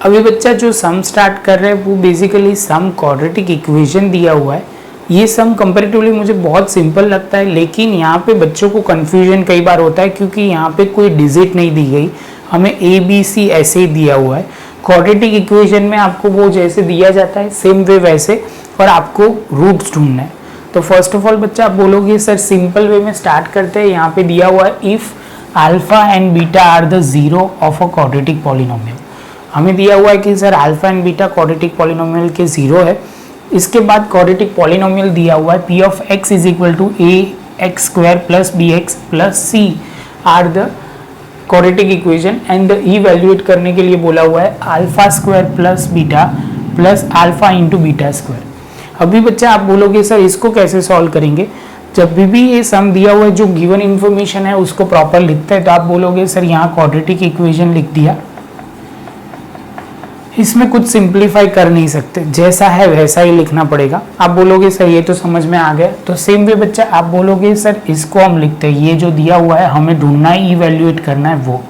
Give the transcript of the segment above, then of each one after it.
अभी बच्चा जो सम स्टार्ट कर रहे हैं वो बेसिकली सम क्वाड्रेटिक इक्वेशन दिया हुआ है। ये सम कंपैरेटिवली मुझे बहुत सिंपल लगता है, लेकिन यहाँ पे बच्चों को कन्फ्यूजन कई बार होता है क्योंकि यहाँ पे कोई डिजिट नहीं दी गई, हमें ए बी सी ऐसे ही दिया हुआ है। क्वाड्रेटिक इक्वेशन में आपको वो जैसे दिया जाता है सेम वे वैसे, और आपको रूट्स ढूंढना है। तो फर्स्ट ऑफ ऑल बच्चा आप बोलोगे सर सिंपल वे में स्टार्ट करते हैं। यहाँ पे दिया हुआ है if alpha and beta are the zero of a quadratic polynomial. हमें दिया हुआ है कि sir alpha and beta quadratic polynomial के जीरो है। इसके बाद क्वाड्रेटिक पॉलिनोमियल दिया हुआ है P of X is equal to A X square plus B X plus C are the quadratic equation and evaluate करने के लिए बोला हुआ है alpha square plus beta plus alpha into beta square. अभी बच्चा आप बोलोगे सर इसको कैसे सॉल्व करेंगे। जब भी ये सम दिया हुआ है जो गिवन इंफॉर्मेशन है उसको प्रॉपर लिखते हैं, तो आप बोलोगे सर यहाँ क्वाड्रेटिक इक्वेशन लिख दिया, इसमें कुछ सिंप्लीफाई कर नहीं सकते, जैसा है वैसा ही लिखना पड़ेगा। आप बोलोगे सर ये तो समझ में आ गया। तो सेम वे बच्चा आप बोलोगे सर इसको हम लिखते हैं, ये जो दिया हुआ है हमें ढूंढना है, इवैल्यूएट करना है वो।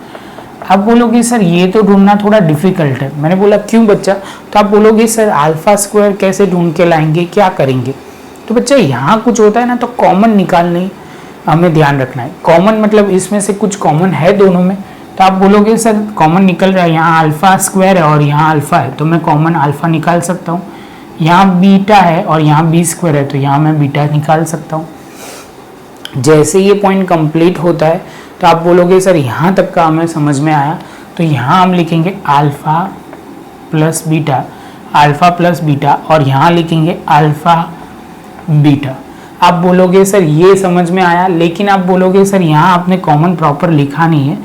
आप बोलोगे सर ये तो ढूंढना थोड़ा डिफिकल्ट है। मैंने बोला क्यों बच्चा, तो आप बोलोगे सर अल्फा स्क्वायर कैसे ढूंढ के लाएंगे, क्या करेंगे। तो बच्चा यहाँ कुछ होता है ना, तो कॉमन निकालने हमें ध्यान रखना है। कॉमन मतलब इसमें से कुछ कॉमन है दोनों में, तो आप बोलोगे सर कॉमन निकल रहा है, यहाँ अल्फा स्क्वायर है और यहाँ अल्फा है, तो मैं कॉमन अल्फा निकाल सकता हूँ। यहाँ बीटा है और यहाँ बी स्क्वायर है, तो यहाँ मैं बीटा निकाल सकता हूँ। जैसे ये पॉइंट कंप्लीट होता है तो आप बोलोगे सर यहाँ तक का हमें समझ में आया, तो यहाँ हम लिखेंगे अल्फा प्लस बीटा और यहाँ लिखेंगे अल्फा बीटा। आप बोलोगे सर ये समझ में आया, लेकिन आप बोलोगे सर यहाँ आपने कॉमन प्रॉपर लिखा नहीं है,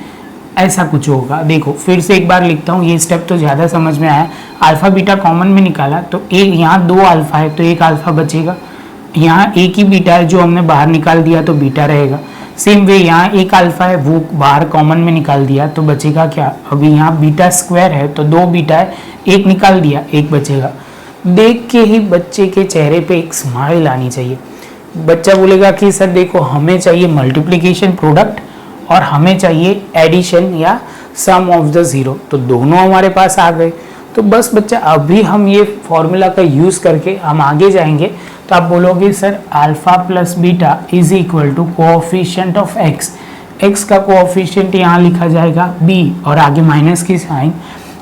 ऐसा कुछ होगा। देखो फिर से एक बार लिखता हूँ, ये स्टेप तो ज़्यादा समझ में आया। अल्फा बीटा कॉमन में निकाला तो एक यहाँ दो अल्फा है तो एक अल्फा बचेगा, यहाँ एक ही बीटा है जो हमने बाहर निकाल दिया तो बीटा रहेगा। सेम वे यहाँ एक अल्फा है वो बाहर कॉमन में निकाल दिया तो बचेगा क्या, अभी यहाँ बीटा स्क्वायर है तो दो बीटा है, एक निकाल दिया एक बचेगा। देख के ही बच्चे के चेहरे पे एक स्माइल आनी चाहिए। बच्चा बोलेगा कि सर देखो हमें चाहिए मल्टीप्लिकेशन प्रोडक्ट और हमें चाहिए एडिशन या सम ऑफ द जीरो, तो दोनों हमारे पास आ गए। तो बस बच्चा अभी हम ये फॉर्मूला का यूज़ करके हम आगे जाएंगे। तो आप बोलोगे sir alpha plus beta is equal to coefficient of X, X का कोएफिशिएंट यहाँ लिखा जाएगा बी और आगे माइनस की साइन,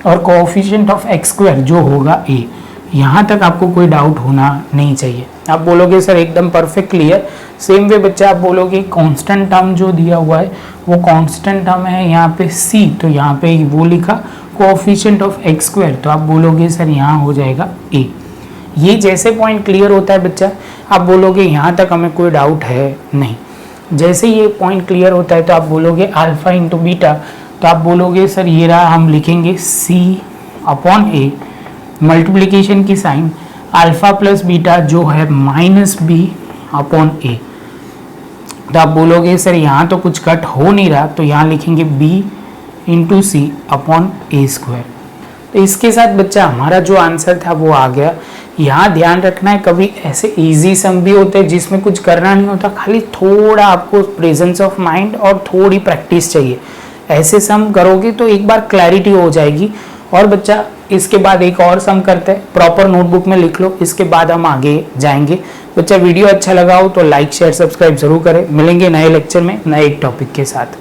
और कोएफिशिएंट ऑफ एक्स स्क्वायर जो होगा ए। यहाँ तक आपको कोई डाउट होना नहीं चाहिए। आप बोलोगे सर एकदम परफेक्ट क्लियर। सेम वे बच्चा आप बोलोगे कांस्टेंट टर्म जो दिया हुआ है वो कांस्टेंट टर्म है यहाँ पे सी, तो यहाँ पे वो लिखा कोएफिशिएंट ऑफ एक्स स्क्वायर, तो आप बोलोगे सर यहाँ हो जाएगा ए। ये जैसे पॉइंट क्लियर होता है बच्चा आप बोलोगे यहाँ तक हमें कोई डाउट है नहीं। जैसे ये पॉइंट क्लियर होता है तो आप बोलोगे अल्फा इंटू बीटा, तो आप बोलोगे सर ये रहा, हम लिखेंगे सी अपॉन ए, मल्टीप्लीकेशन की साइन, अल्फा प्लस बीटा जो है माइनस बी अपॉन ए। तो आप बोलोगे सर यहाँ तो कुछ कट हो नहीं रहा, तो यहाँ लिखेंगे बी इंटू सी अपॉन ए स्क्वायर। तो इसके साथ बच्चा हमारा जो आंसर था वो आ गया। यहाँ ध्यान रखना है कभी ऐसे इजी सम भी होते हैं जिसमें कुछ करना नहीं होता, खाली थोड़ा आपको प्रेजेंस ऑफ माइंड और थोड़ी प्रैक्टिस चाहिए। ऐसे सम करोगे तो एक बार क्लैरिटी हो जाएगी। और बच्चा इसके बाद एक और सम करते हैं, प्रॉपर नोटबुक में लिख लो, इसके बाद हम आगे जाएंगे। बच्चा वीडियो अच्छा लगा हो तो लाइक शेयर सब्सक्राइब जरूर करें। मिलेंगे नए लेक्चर में नए एक टॉपिक के साथ।